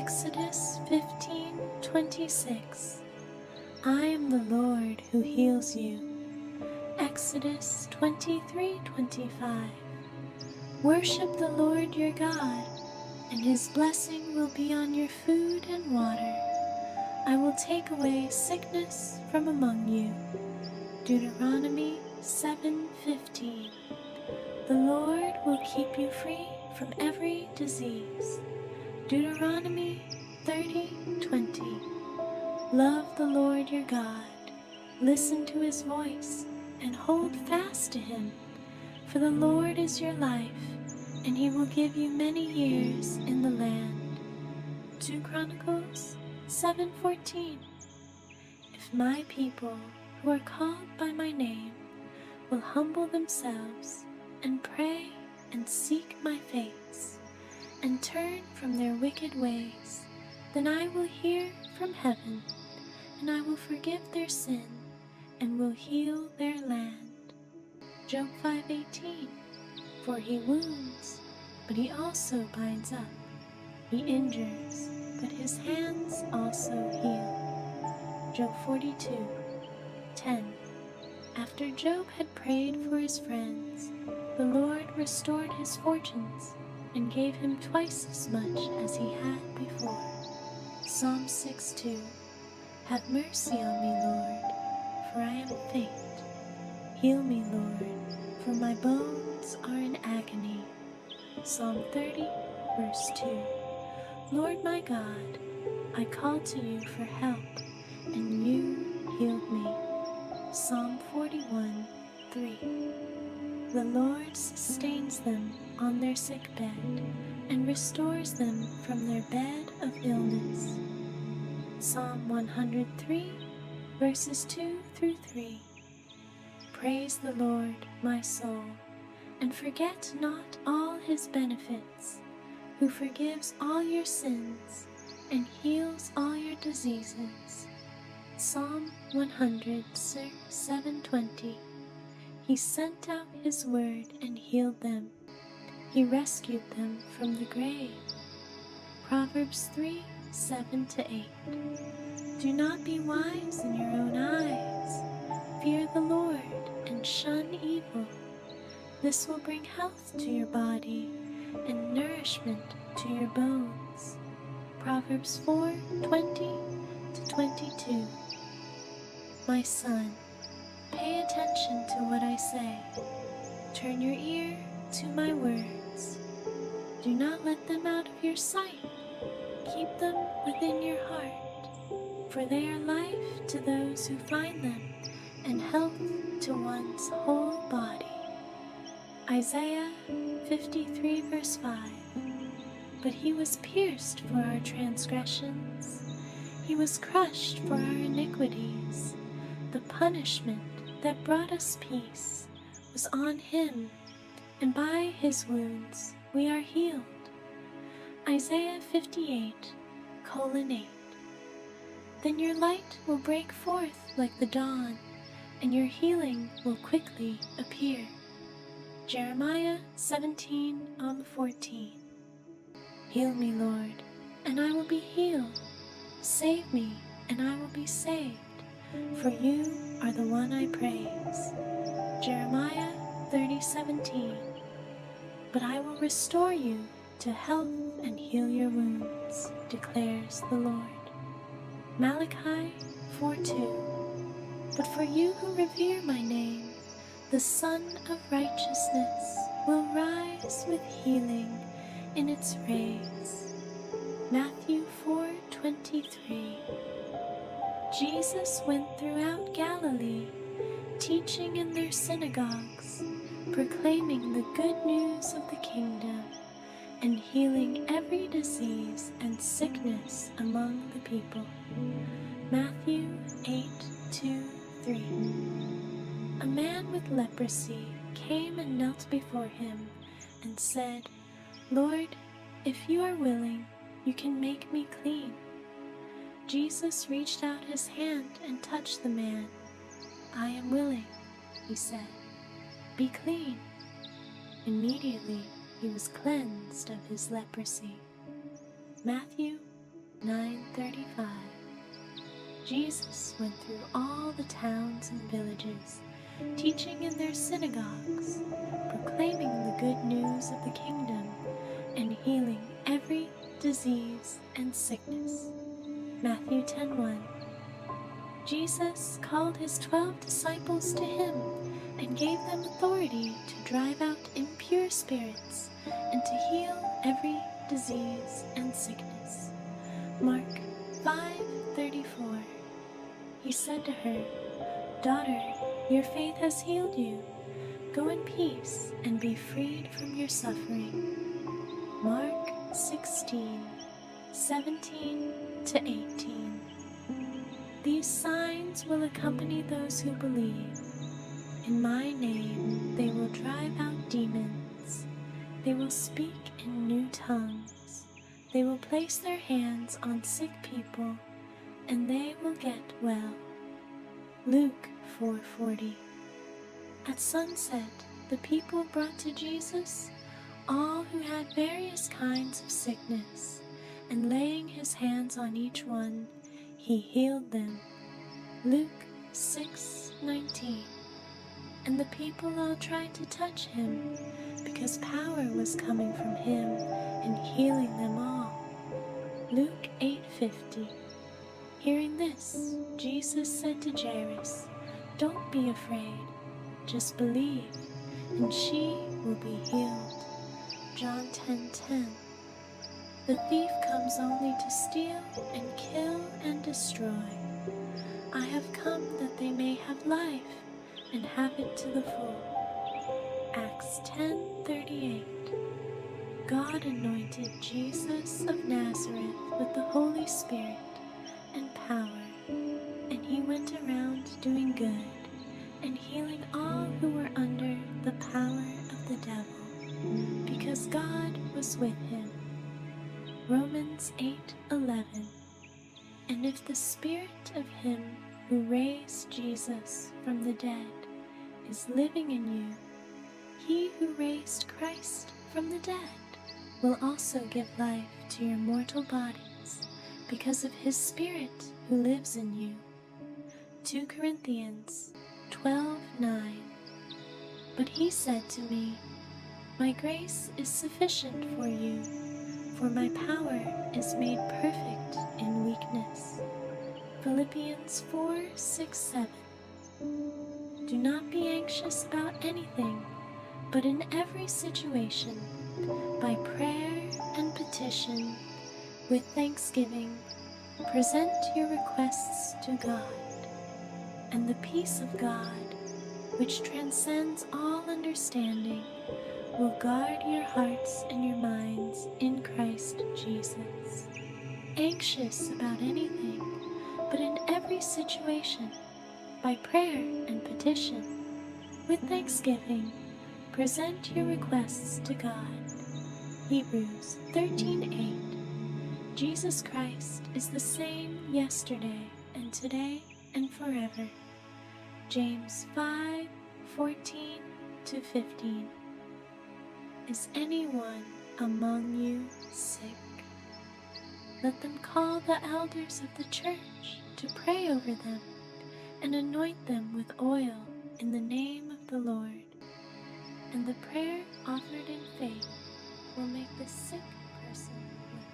Exodus 15:26. I am the Lord who heals you. Exodus 23:25. Worship the Lord your God, and his blessing will be on your food and water. I will take away sickness from among you. Deuteronomy 7:15. The Lord will keep you free from every disease. Deuteronomy 30:20. Love the Lord your God. Listen to his voice and hold fast to him, for the Lord is your life, and he will give you many years in the land. 2 Chronicles 7:14. If my people who are called by my name will humble themselves and pray and seek my face and turn from their wicked ways, then I will hear from heaven, and I will forgive their sin and will heal their land. Job 5:18. For he wounds, but he also binds up. He injures, but his hands also heal. Job 42:10. After Job had prayed for his friends, the Lord restored his fortunes and gave him twice as much as he had before. Psalm 6:2. Have mercy on me, Lord, for I am faint. Heal me, Lord, for my bones are in agony. Psalm 30:2. Lord my God, I called to you for help, and you healed me. Psalm 41:3. The Lord sustains them on their sick bed and restores them from their bed of illness. Psalm 103:2-3. Praise the Lord, my soul, and forget not all his benefits, who forgives all your sins and heals all your diseases. Psalm 100:720. He sent out his word and healed them. He rescued them from the grave. Proverbs 3:7-8. Do not be wise in your own eyes. Fear the Lord and shun evil. This will bring health to your body and nourishment to your bones. Proverbs 4:20-22. My son, pay attention to what I say. Turn your ear to my words. Do not let them out of your sight. Keep them within your heart, for they are life to those who find them and health to one's whole body. Isaiah 53:5. But he was pierced for our transgressions. He was crushed for our iniquities. The punishment that brought us peace was on him, and by his wounds we are healed. Isaiah 58:8. Then your light will break forth like the dawn, and your healing will quickly appear. Jeremiah 17:14. Heal me, Lord, and I will be healed. Save me, and I will be saved, for you are the one I praise. Jeremiah 30:17. But I will restore you to health and heal your wounds, declares the Lord. Malachi 4:2. But for you who revere my name, the Sun of Righteousness will rise with healing in its rays. Matthew 4:23. Jesus went throughout Galilee, teaching in their synagogues, proclaiming the good news of the kingdom, and healing every disease and sickness among the people. Matthew 8:2-3. A man with leprosy came and knelt before him and said, Lord, if you are willing, you can make me clean. Jesus reached out his hand and touched the man. I am willing, he said. Be clean. Immediately he was cleansed of his leprosy. Matthew 9:35. Jesus went through all the towns and villages, teaching in their synagogues, proclaiming the good news of the kingdom, and healing every disease and sickness. Matthew 10:1. Jesus called his 12 disciples to him and gave them authority to drive out impure spirits and to heal every disease and sickness. Mark 5:34. He said to her, "Daughter, your faith has healed you. Go in peace and be freed from your suffering." Mark 16:17-18. These signs will accompany those who believe. In my name they will drive out demons. They will speak in new tongues. They will place their hands on sick people, and they will get well. Luke 4:40. At sunset, the people brought to Jesus all who had various kinds of sickness, and laying his hands on each one, he healed them. Luke 6:19. And the people all tried to touch him, because power was coming from him and healing them all. Luke 8:50. Hearing this, Jesus said to Jairus, "Don't be afraid, just believe, and she will be healed." John 10:10. The thief comes only to steal and kill and destroy. I have come that they may have life and have it to the full. Acts 10:38. God anointed Jesus of Nazareth with the Holy Spirit and power, and he went around doing good and healing all who were under the power of the devil, because God was with him. Romans 8:11. And if the spirit of him who raised Jesus from the dead is living in you, he who raised Christ from the dead will also give life to your mortal bodies because of his Spirit who lives in you. 2 Corinthians 12:9. But he said to me, "My grace is sufficient for you, for my power is made perfect in weakness." Philippians 4:6-7. Do not be anxious about anything, but in every situation, by prayer and petition, with thanksgiving, present your requests to God, and the peace of God, which transcends all understanding, will guard your hearts and your minds in Christ Jesus. Anxious about anything, but in every situation, by prayer and petition, with thanksgiving, present your requests to God. Hebrews 13:8. Jesus Christ is the same yesterday and today and forever. James 5:14-15. Is anyone among you sick? Let them call the elders of the church to pray over them and anoint them with oil in the name of the Lord. And the prayer offered in faith will make the sick person well.